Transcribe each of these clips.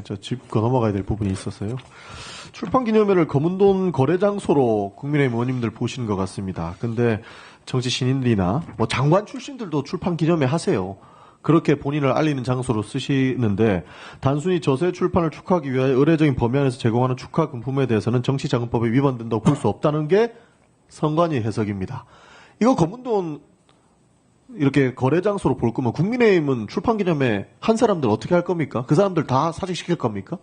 저 짚고 넘어가야 될 부분이 있어서요. 출판기념회를 검은돈 거래 장소로 국민의힘 의원님들 보시는 것 같습니다. 근데 정치 신인들이나 뭐 장관 출신들도 출판기념회 하세요. 그렇게 본인을 알리는 장소로 쓰시는데 단순히 저서의 출판을 축하하기 위하여 의례적인 범위 안에서 제공하는 축하 금품에 대해서는 정치자금법에 위반된다고 볼 수 없다는 게 선관위 해석입니다. 이거 검은돈 이렇게 거래 장소로 볼 거면 국민의힘은 출판기념회 한 사람들 어떻게 할 겁니까? 그 사람들 다 사직시킬 겁니까?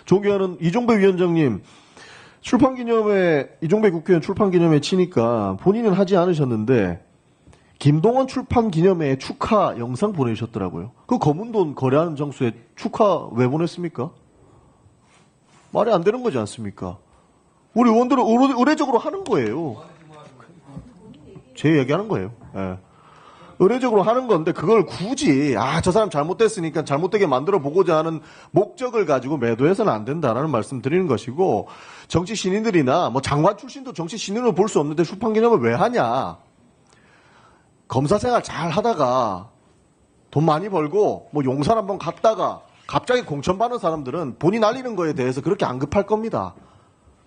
존경하는 이종배 위원장님, 출판기념회, 이종배 국회의원 출판기념회 치니까 본인은 하지 않으셨는데 김동원 출판기념회 축하 영상 보내주셨더라고요. 그 검은돈 거래하는 장소에 축하 왜 보냈습니까? 말이 안 되는 거지 않습니까? 우리 의원들은 의례적으로 하는 거예요. 제 얘기하는 거예요. 예. 의례적으로 하는 건데 그걸 굳이 저 사람 잘못됐으니까 잘못되게 만들어 보고자 하는 목적을 가지고 매도해서는 안 된다라는 말씀 드리는 것이고, 정치 신인들이나 뭐 장관 출신도 정치 신인으로 볼 수 없는데 출판기념을 왜 하냐. 검사 생활 잘 하다가 돈 많이 벌고 뭐 용산 한번 갔다가 갑자기 공천 받는 사람들은 본인 알리는 거에 대해서 그렇게 안 급할 겁니다.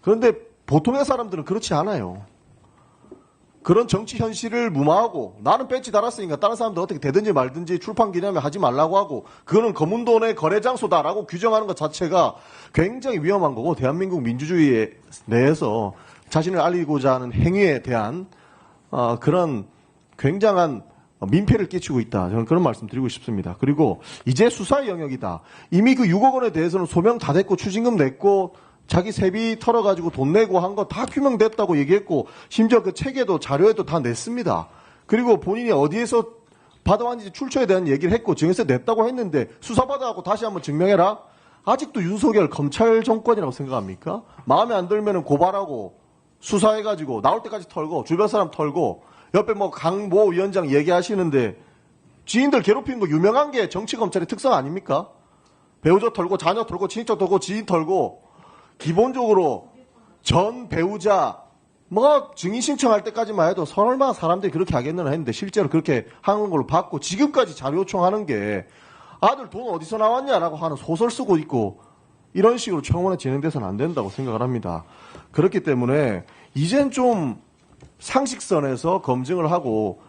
그런데 보통의 사람들은 그렇지 않아요. 그런 정치 현실을 무마하고 나는 배지 달았으니까 다른 사람들 어떻게 되든지 말든지 출판기념회 하지 말라고 하고 그거는 검은돈의 거래 장소다라고 규정하는 것 자체가 굉장히 위험한 거고, 대한민국 민주주의 내에서 자신을 알리고자 하는 행위에 대한 그런 굉장한 민폐를 끼치고 있다. 저는 그런 말씀 드리고 싶습니다. 그리고 이제 수사의 영역이다. 이미 그 6억 원에 대해서는 소명 다 됐고 추징금 냈고 자기 세비 털어가지고 돈 내고 한 거 다 규명됐다고 얘기했고 심지어 그 책에도 자료에도 다 냈습니다. 그리고 본인이 어디에서 받아왔는지 출처에 대한 얘기를 했고 증여세 냈다고 했는데 수사받아갖고 다시 한번 증명해라? 아직도 윤석열 검찰 정권이라고 생각합니까? 마음에 안 들면 고발하고 수사해가지고 나올 때까지 털고 주변 사람 털고 옆에 뭐 강모 위원장 얘기하시는데 지인들 괴롭히는 거 유명한 게 정치검찰의 특성 아닙니까? 배우자 털고 자녀 털고 친인척 털고 지인 털고 기본적으로 전 배우자 뭐 증인 신청할 때까지만 해도 설마 사람들이 그렇게 하겠느냐 했는데 실제로 그렇게 하는 걸로 봤고, 지금까지 자료 요청하는 게 아들 돈 어디서 나왔냐라고 하는 소설 쓰고 있고 이런 식으로 청원에 진행돼서는 안 된다고 생각을 합니다. 그렇기 때문에 이젠 좀 상식선에서 검증을 하고,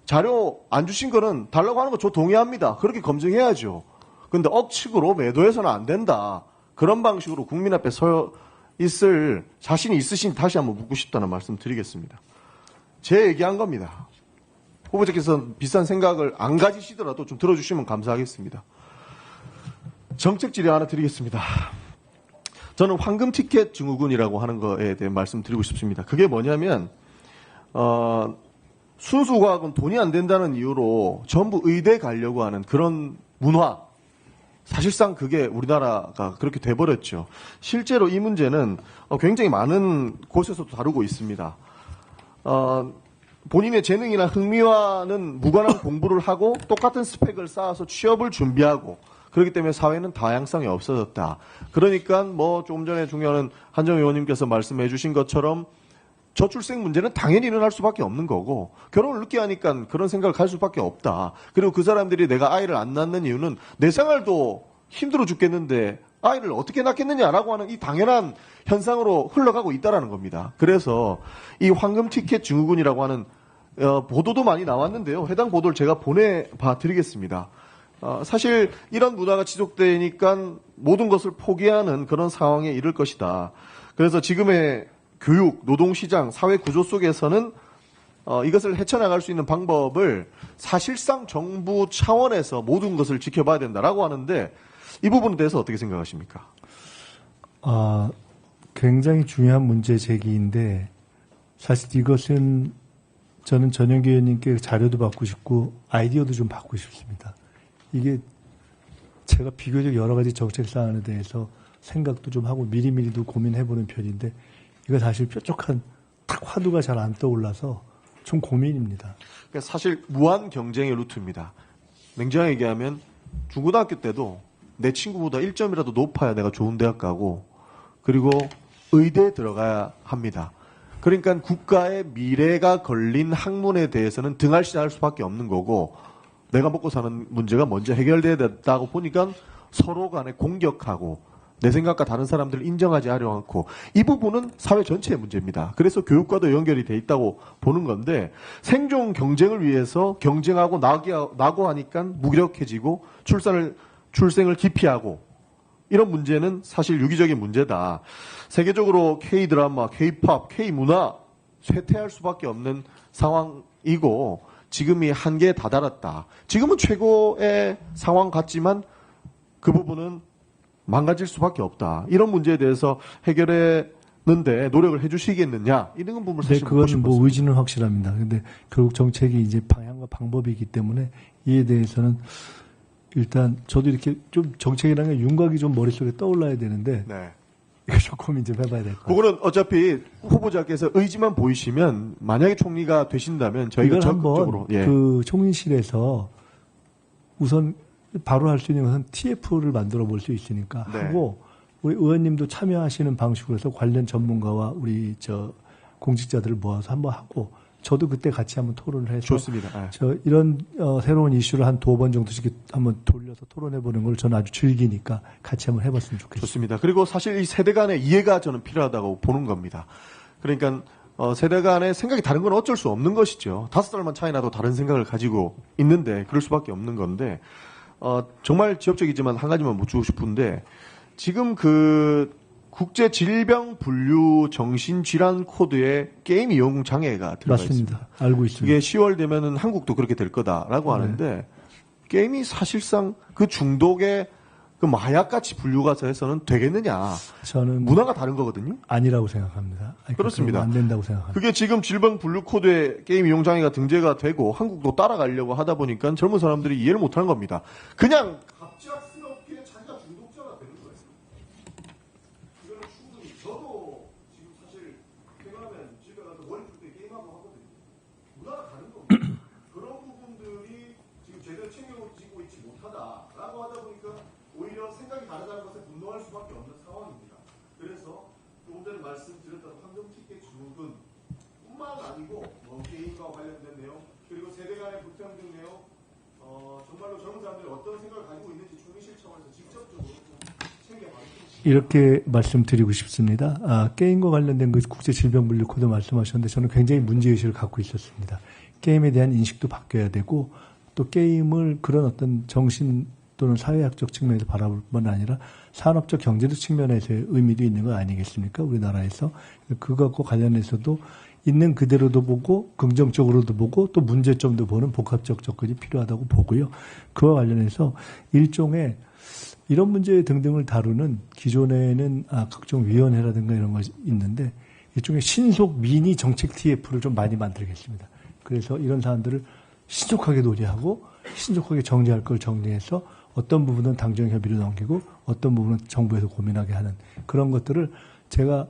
자료 안 주신 거는 달라고 하는 거 저 동의합니다. 그렇게 검증해야죠. 근데 억측으로 매도해서는 안 된다. 그런 방식으로 국민 앞에 서 있을 자신이 있으신 다시 한번 묻고 싶다는 말씀 드리겠습니다. 제 얘기한 겁니다. 후보자께서 비슷한 생각을 안 가지시더라도 좀 들어주시면 감사하겠습니다. 정책 질의 하나 드리겠습니다. 저는 황금 티켓 증후군이라고 하는 거에 대해 말씀드리고 싶습니다. 그게 뭐냐면 순수과학은 돈이 안 된다는 이유로 전부 의대 가려고 하는 그런 문화, 사실상 그게 우리나라가 그렇게 돼버렸죠. 실제로 이 문제는 굉장히 많은 곳에서도 다루고 있습니다. 본인의 재능이나 흥미와는 무관한 공부를 하고 똑같은 스펙을 쌓아서 취업을 준비하고, 그렇기 때문에 사회는 다양성이 없어졌다. 그러니까 뭐 조금 전에 존경하는 한정 의원님께서 말씀해 주신 것처럼 저출생 문제는 당연히 일어날 수밖에 없는 거고, 결혼을 늦게 하니까 그런 생각을 할 수밖에 없다. 그리고 그 사람들이 내가 아이를 안 낳는 이유는 내 생활도 힘들어 죽겠는데 아이를 어떻게 낳겠느냐라고 하는 이 당연한 현상으로 흘러가고 있다는 겁니다. 그래서 이 황금 티켓 증후군이라고 하는 보도도 많이 나왔는데요. 해당 보도를 제가 보내봐 드리겠습니다. 사실 이런 문화가 지속되니까 모든 것을 포기하는 그런 상황에 이를 것이다. 그래서 지금의 교육, 노동시장, 사회 구조 속에서는 이것을 헤쳐나갈 수 있는 방법을 사실상 정부 차원에서 모든 것을 지켜봐야 된다라고 하는데, 이 부분에 대해서 어떻게 생각하십니까? 굉장히 중요한 문제 제기인데, 사실 이것은 저는 전영기 의원님께 자료도 받고 싶고 아이디어도 좀 받고 싶습니다. 이게 제가 비교적 여러 가지 정책 사안에 대해서 생각도 좀 하고 미리미리도 고민해보는 편인데, 이거 사실 뾰족한 딱 화두가 잘 안 떠올라서 좀 고민입니다. 그러니까 사실 무한 경쟁의 루트입니다. 냉정하게 얘기하면 중고등학교 때도 내 친구보다 1점이라도 높아야 내가 좋은 대학 가고, 그리고 의대에 들어가야 합니다. 그러니까 국가의 미래가 걸린 학문에 대해서는 등할시할 수밖에 없는 거고, 내가 먹고 사는 문제가 먼저 해결돼야 된다고 보니까 서로 간에 공격하고 내 생각과 다른 사람들을 인정하지 않고 이 부분은 사회 전체의 문제입니다. 그래서 교육과도 연결이 돼 있다고 보는 건데 생존 경쟁을 위해서 경쟁하고 나고 하니까 무기력해지고 출생을 기피하고 이런 문제는 사실 유기적인 문제다. 세계적으로 K-드라마, K-팝, K-문화 쇠퇴할 수밖에 없는 상황이고 지금이 한계에 다다랐다. 지금은 최고의 상황 같지만 그 부분은 망가질 수밖에 없다. 이런 문제에 대해서 해결했는데 노력을 해주시겠느냐 이런 부분을 네, 사실 묻고 그건 싶었습니다. 뭐 의지는 확실합니다. 근데 결국 정책이 이제 방향과 방법이기 때문에 이에 대해서는 일단 저도 이렇게 좀 정책이라는 게 윤곽이 좀 머릿속에 떠올라야 되는데 네. 이거 좀 고민 좀 해봐야 될 것 같아요. 그거는 어차피 후보자께서 의지만 보이시면 만약에 총리가 되신다면 저희가 이걸 적극적으로 한번 그 총리실에서 우선 바로 할 수 있는 것은 TF를 만들어 볼 수 있으니까 네. 하고 우리 의원님도 참여하시는 방식으로 해서 관련 전문가와 우리 공직자들을 모아서 한번 하고 저도 그때 같이 한번 토론을 해서 좋습니다. 네. 이런 새로운 이슈를 한 2번 정도씩 한번 돌려서 토론해 보는 걸 저는 아주 즐기니까 같이 한번 해봤으면 좋겠습니다. 좋습니다. 그리고 사실 이 세대 간의 이해가 저는 필요하다고 보는 겁니다. 그러니까 세대 간의 생각이 다른 건 어쩔 수 없는 것이죠. 5살만 차이 나도 다른 생각을 가지고 있는데 그럴 수밖에 없는 건데 정말 지엽적이지만 한 가지만 묻고 싶은데 지금 그 국제 질병 분류 정신질환 코드에 게임 이용 장애가 들어가 있습니다. 맞습니다. 알고 있습니다. 이게 10월 되면은 한국도 그렇게 될 거다라고 하는데 게임이 사실상 그 중독의 그 마약같이 분류가 해서는 되겠느냐? 저는 문화가 다른 거거든요. 아니라고 생각합니다. 그렇습니다. 안 된다고 생각합니다. 그게 지금 질병 분류 코드에 게임 이용 장애가 등재가 되고 한국도 따라가려고 하다 보니까 젊은 사람들이 이해를 못하는 겁니다. 그냥 갑작스럽게 자기가 중독자가 되는 거예요. 이거는 충분히 저도 지금 사실 퇴근하면 집에 가서 머리 풀 때 게임하고 하거든요. 문화가 다른 겁니다. 그런 부분들이 지금 제대로 챙겨지고 있지 못하다라고 하다 보니까 오히려 생각이 다르다는 것에 분노할 수밖에 없는 상황입니다. 그래서 조금 전에 말씀드렸던 환경티켓 주문 뿐만 아니고 게임과 관련된 내용 그리고 세대 간의 불평등 내용 정말로 젊은 사람들이 어떤 생각을 가지고 있는지 총리실 차원에서 직접적으로 챙겨봐주십시오. 이렇게 말씀드리고 싶습니다. 게임과 관련된 그 국제질병분류 코드 말씀하셨는데 저는 굉장히 문제의식을 갖고 있었습니다. 게임에 대한 인식도 바뀌어야 되고 또 게임을 그런 어떤 정신 또는 사회학적 측면에서 바라볼 뿐만 아니라 산업적 경제적 측면에서의 의미도 있는 거 아니겠습니까? 우리나라에서. 그것과 관련해서도 있는 그대로도 보고 긍정적으로도 보고 또 문제점도 보는 복합적 접근이 필요하다고 보고요. 그와 관련해서 일종의 이런 문제 등등을 다루는 기존에는 각종 위원회라든가 이런 것이 있는데 일종의 신속 미니 정책 TF를 좀 많이 만들겠습니다. 그래서 이런 사안들을 신속하게 논의하고 신속하게 정리할 걸 정리해서 어떤 부분은 당정 협의로 넘기고 어떤 부분은 정부에서 고민하게 하는 그런 것들을 제가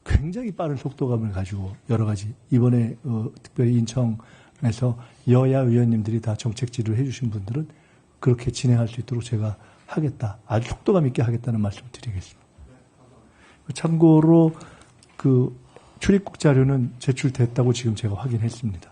굉장히 빠른 속도감을 가지고 여러 가지 이번에 특별히 인천에서 여야 의원님들이 다 정책 지도를 해주신 분들은 그렇게 진행할 수 있도록 제가 하겠다. 아주 속도감 있게 하겠다는 말씀을 드리겠습니다. 참고로 그 출입국 자료는 제출됐다고 지금 제가 확인했습니다.